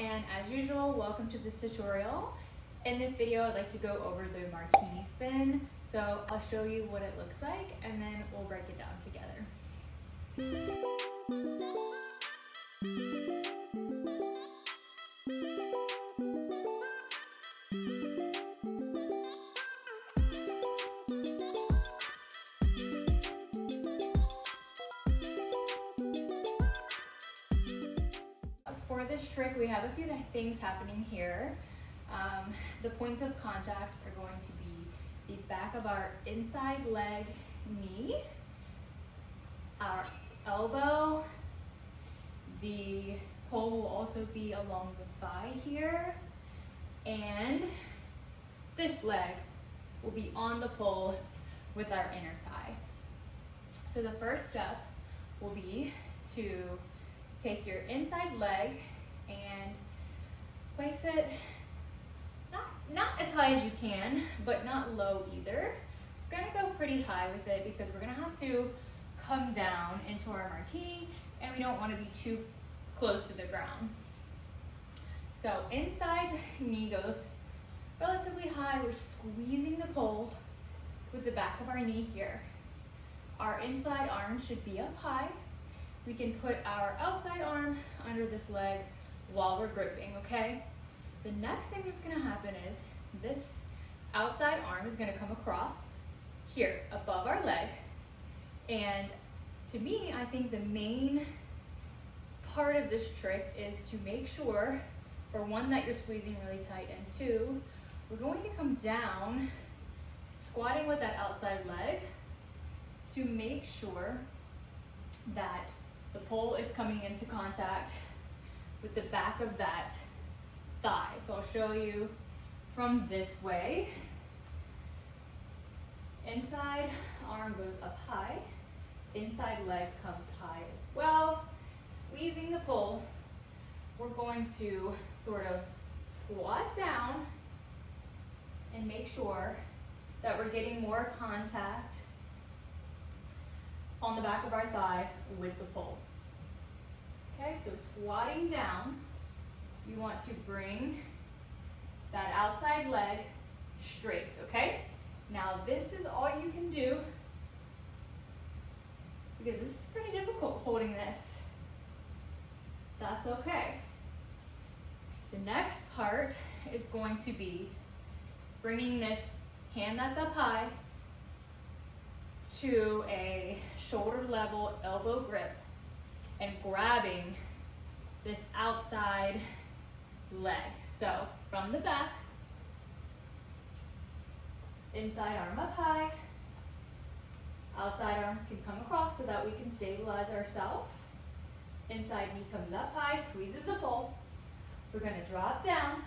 and as usual, welcome to this tutorial. In this video, I'd like to go over the Martini spin. So I'll show you what it looks like and then we'll break it down together. For this trick, we have a few things happening here. The points of contact are going to be the back of our inside leg, knee, our elbow. The pole will also be along the thigh here, and this leg will be on the pole with our inner thigh. So the first step will be to take your inside leg and place it not as high as you can, but not low either. We're gonna go pretty high with it because we're gonna have to come down into our Martini and we don't want to be too close to the ground. So inside knee goes relatively high. We're squeezing the pole with the back of our knee here. Our inside arm should be up high. We can put our outside arm under this leg while we're gripping, okay? The next thing that's gonna happen is this outside arm is gonna come across here above our leg. And to me, I think the main part of this trick is to make sure, for one, that you're squeezing really tight, and two, we're going to come down, squatting with that outside leg to make sure that the pole is coming into contact with the back of that thigh. So I'll show you from this way. Inside arm goes up high, inside leg comes high as well. Squeezing the pole, we're going to sort of squat down and make sure that we're getting more contact on the back of our thigh with the pole. Okay, so squatting down, you want to bring that outside leg straight, okay? Now this is all you can do because this is pretty difficult holding this. That's okay. The next part is going to be bringing this hand that's up high to a shoulder level elbow grip and grabbing this outside leg. So from the back, inside arm up high, outside arm can come across so that we can stabilize ourselves. Inside knee comes up high, squeezes the pole. We're gonna drop down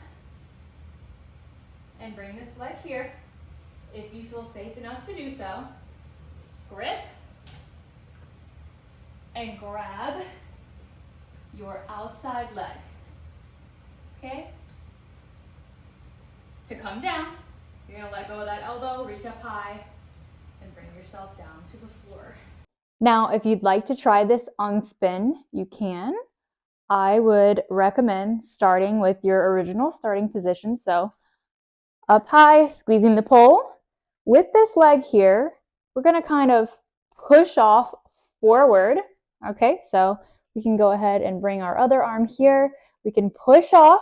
and bring this leg here. If you feel safe enough to do so, grip and grab your outside leg, okay? To come down, you're gonna let go of that elbow, reach up high, and bring yourself down to the floor. Now, if you'd like to try this on spin, you can. I would recommend starting with your original starting position. So up high, squeezing the pole. With this leg here, we're gonna kind of push off forward. Okay, so we can go ahead and bring our other arm here. We can push off.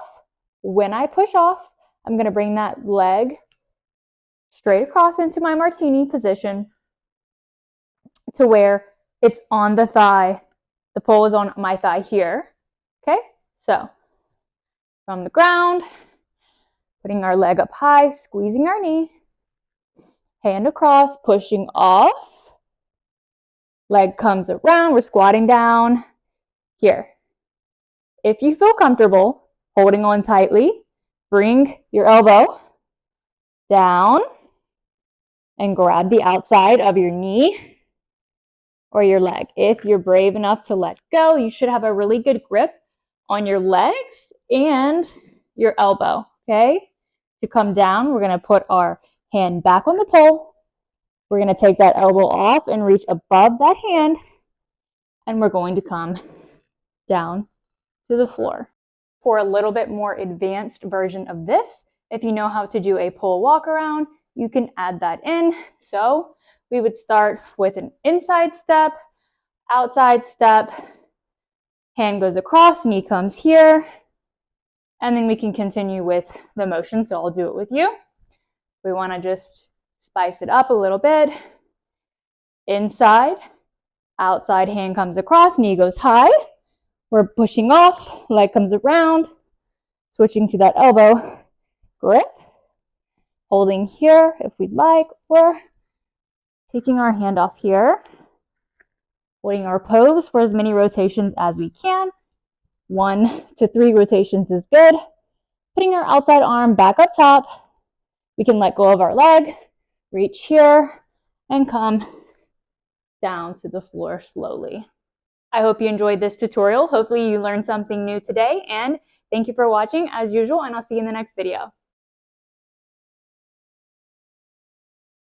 When I push off, I'm gonna bring that leg straight across into my Martini position to where it's on the thigh. The pole is on my thigh here. Okay, so from the ground, putting our leg up high, squeezing our knee, hand across, pushing off, leg comes around, we're squatting down here. If you feel comfortable holding on tightly, bring your elbow down and grab the outside of your knee or your leg. If you're brave enough to let go, you should have a really good grip on your legs and your elbow, okay? To come down, we're gonna put our hand back on the pole. We're gonna take that elbow off and reach above that hand, and we're going to come down to the floor. For a little bit more advanced version of this, if you know how to do a pole walk around, you can add that in. So we would start with an inside step, outside step, hand goes across, knee comes here, and then we can continue with the motion. So I'll do it with you. We want to just spice it up a little bit. Inside, outside, hand comes across, knee goes high. We're pushing off, leg comes around, switching to that elbow grip, holding here if we'd like, or taking our hand off here, holding our pose for as many rotations as we can. 1 to 3 rotations is good. Putting our outside arm back up top. We can let go of our leg, reach here, and come down to the floor slowly. I hope you enjoyed this tutorial. Hopefully you learned something new today, and thank you for watching as usual, and I'll see you in the next video.